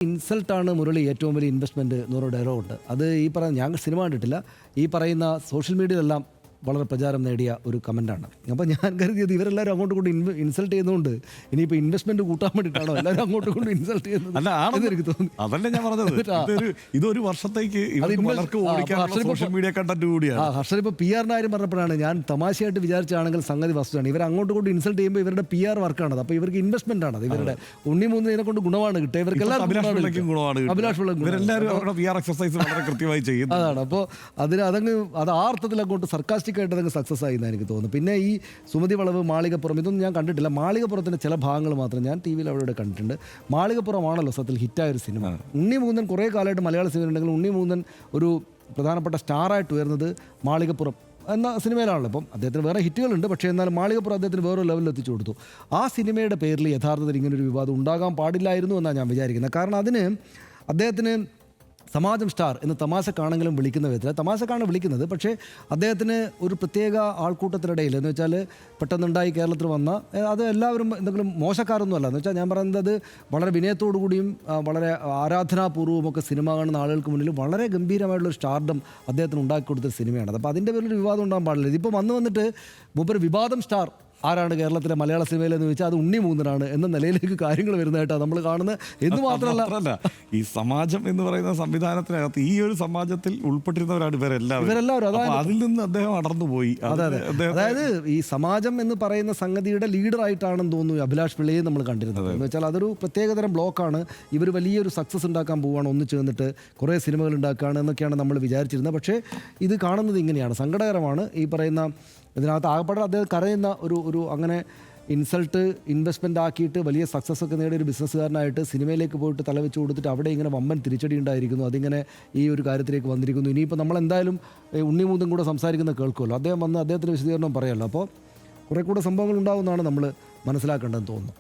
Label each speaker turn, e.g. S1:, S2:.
S1: ഇൻസൾട്ടാണ് മുരളി ഏറ്റവും വലിയ ഇൻവെസ്റ്റ്മെൻറ്റ് എന്നൊരു ഡയലോഗുണ്ട്. അത് ഈ പറയുന്ന ഞാൻ സിനിമ കണ്ടിട്ടില്ല, ഈ പറയുന്ന സോഷ്യൽ മീഡിയയിലെല്ലാം വളരെ പ്രചാരം നേടിയ ഒരു കമൻറ്റാണ്. അപ്പോൾ ഞാൻ കരുതിയത് ഇവരെല്ലാവരും അങ്ങോട്ട് കൊണ്ട് ഇൻസൾട്ട് ചെയ്യുന്നതുകൊണ്ട് ഇനിയിപ്പോൾ ഇൻവെസ്റ്റ്മെൻറ്റ് കൂട്ടാൻ വേണ്ടിയിട്ടാണോ എല്ലാവരും അങ്ങോട്ട് കൊണ്ട് ഇൻസൾട്ട് ചെയ്യുന്നത് എന്ന് എനിക്ക് തോന്നി.
S2: അതല്ലേ ഞാൻ പറഞ്ഞത്, ഇതൊരു വർഷത്തേക്ക് സോഷ്യൽ മീഡിയ കണ്ടന്റ് കൂടിയാണ്.
S1: ഹർഷൻ ഇപ്പോൾ പി ആറിൻ്റെ കാര്യം പറഞ്ഞപ്പോഴാണ് ഞാൻ തമാശയായിട്ട് വിചാരിച്ചാണെങ്കിൽ സംഗതി വസ്തുവാണ്. ഇവർ അങ്ങോട്ട് കൊണ്ട് ഇൻസൾട്ട് ചെയ്യുമ്പോൾ ഇവരുടെ പി ആർ വർക്കാണത്. അപ്പോൾ ഇവർക്ക് ഇൻവെസ്റ്റ്മെൻ്റ് ആണ്. ഇവരുടെ ഉണ്ണിമൂന്നിനെ കൊണ്ട് ഗുണമാണ് കിട്ടുക. ഇവർക്കെല്ലാം
S2: കൃത്യമായി ചെയ്യുന്നത്
S1: അതാണ്. അപ്പോൾ അത് ആ അർത്ഥത്തിൽ അങ്ങോട്ട് സർക്കാസ്റ്റിക്കായിട്ട് അതങ്ങ് സക്സസ് ആയി എന്നാണ് എനിക്ക് തോന്നുന്നു. പിന്നെ ഈ സുമതി വളവ്, മാളികപ്പുറം ഇതൊന്നും ഞാൻ കണ്ടിട്ടില്ല. മാളികപ്പുറത്തിൻ്റെ ചില ഭാഗങ്ങൾ മാത്രം ഞാൻ ടി വിയിൽ അവിടെ കണ്ടിട്ടുണ്ട്. മാളികപ്പുറമാണല്ലോ സത്യത്തിൽ ഹിറ്റായൊരു സിനിമ. ഉണ്ണിമൂന്നൻ കുറേ കാലമായിട്ട് മലയാള സിനിമ ഉണ്ടെങ്കിൽ ഉണ്ണിമൂന്നൻ ഒരു പ്രധാനപ്പെട്ട സ്റ്റാറായിട്ട് ഉയർന്നത് മാളികപ്പുറം എന്ന സിനിമയിലാണല്ലോ. അപ്പം അദ്ദേഹത്തിന് വേറെ ഹിറ്റുകളുണ്ട്, പക്ഷേ എന്നാലും മാളികപ്പുറം അദ്ദേഹത്തിന് വേറൊരു ലെവലിൽ എത്തിച്ചു കൊടുത്തു. ആ സിനിമയുടെ പേരിൽ യഥാർത്ഥത്തിൽ ഇങ്ങനൊരു വിവാദം ഉണ്ടാകാൻ പാടില്ലായിരുന്നു എന്നാണ് ഞാൻ വിചാരിക്കുന്നത്. കാരണം അതിന് അദ്ദേഹത്തിന് സമാജം സ്റ്റാർ എന്ന് തമാശക്കാണെങ്കിലും വിളിക്കുന്ന വിധത്തിൽ തമാശക്കാണ് വിളിക്കുന്നത്. പക്ഷേ അദ്ദേഹത്തിന് ഒരു പ്രത്യേക ആൾക്കൂട്ടത്തിനിടയിൽ എന്ന് വെച്ചാൽ പെട്ടെന്നുണ്ടായി കേരളത്തിൽ വന്ന അത് എല്ലാവരും എന്തെങ്കിലും മോശക്കാരൊന്നും അല്ല. എന്ന് വെച്ചാൽ ഞാൻ പറയുന്നത് വളരെ വിനയത്തോടു കൂടിയും വളരെ ആരാധനാപൂർവ്വമൊക്കെ സിനിമ കാണുന്ന ആളുകൾക്ക് മുന്നിൽ വളരെ ഗംഭീരമായിട്ടുള്ള സ്റ്റാർഡം അദ്ദേഹത്തിന് ഉണ്ടാക്കി കൊടുത്തൊരു സിനിമയാണ്. അപ്പോൾ അതിൻ്റെ പേരിലൊരു വിവാദം ഉണ്ടാകാൻ പാടില്ല. ഇതിപ്പോൾ വന്നിട്ട് മൂപ്പര് വിവാദം സ്റ്റാർ ആരാണ് കേരളത്തിലെ മലയാള സിനിമയിലെന്ന് ചോദിച്ചാൽ അത് ഉണ്ണിമൂന്നനാണ് എന്ന നിലയിലേക്ക് കാര്യങ്ങൾ വരുന്നതായിട്ടാണ് നമ്മൾ കാണുന്നത്. എന്ന് മാത്രമല്ല,
S2: ഈ സമാജം എന്ന് പറയുന്ന സംവിധാനത്തിനകത്ത് ഈ ഒരു സമാജത്തിൽ ഉൾപ്പെട്ടിരുന്നവരാണ് ഇവരെല്ലാവരും. അതിൽ നിന്ന് അദ്ദേഹം അടർന്നുപോയി.
S1: അതായത് ഈ സമാജം എന്ന് പറയുന്ന സംഗതിയുടെ ലീഡറായിട്ടാണെന്ന് തോന്നുന്നു അഭിലാഷ് പിള്ളയെ നമ്മൾ കണ്ടിരുന്നത്. എന്ന് വെച്ചാൽ അതൊരു പ്രത്യേകതരം ബ്ലോക്കാണ്. ഇവർ വലിയൊരു സക്സസ് ഉണ്ടാക്കാൻ പോവുകയാണ്, ഒന്നിച്ച് ചേർന്നിട്ട് കുറേ സിനിമകൾ ഉണ്ടാക്കുകയാണ് എന്നൊക്കെയാണ് നമ്മൾ വിചാരിച്ചിരുന്നത്. പക്ഷേ ഇത് കാണുന്നത് ഇങ്ങനെയാണ്, സങ്കടകരമാണ്. ഈ പറയുന്ന ഇതിനകത്ത് ആകപ്പാടെ അദ്ദേഹം കരയുന്ന ഒരു അങ്ങനെ ഇൻസൾട്ട് ഇൻവെസ്റ്റ്മെൻ്റ് ആക്കിയിട്ട് വലിയ സക്സസ് ഒക്കെ നേടിയ ഒരു ബിസിനസ്സുകാരനായിട്ട് സിനിമയിലേക്ക് പോയിട്ട് തലവെച്ച് കൊടുത്തിട്ട് അവിടെ ഇങ്ങനെ വമ്പൻ തിരിച്ചടി ഉണ്ടായിരിക്കുന്നു. അതിങ്ങനെ ഈ ഒരു കാര്യത്തിലേക്ക് വന്നിരിക്കുന്നു. ഇനിയിപ്പോൾ നമ്മളെന്തായാലും ഉണ്ണിമൂന്നും കൂടെ സംസാരിക്കുന്നത് കേൾക്കുമല്ലോ. അദ്ദേഹം വന്ന് അദ്ദേഹത്തിൻ്റെ വിശദീകരണം പറയുമല്ലോ. അപ്പോൾ കുറേ കൂടെ സംഭവങ്ങൾ ഉണ്ടാകുമെന്നാണ് നമ്മൾ മനസ്സിലാക്കേണ്ടതെന്ന് തോന്നുന്നു.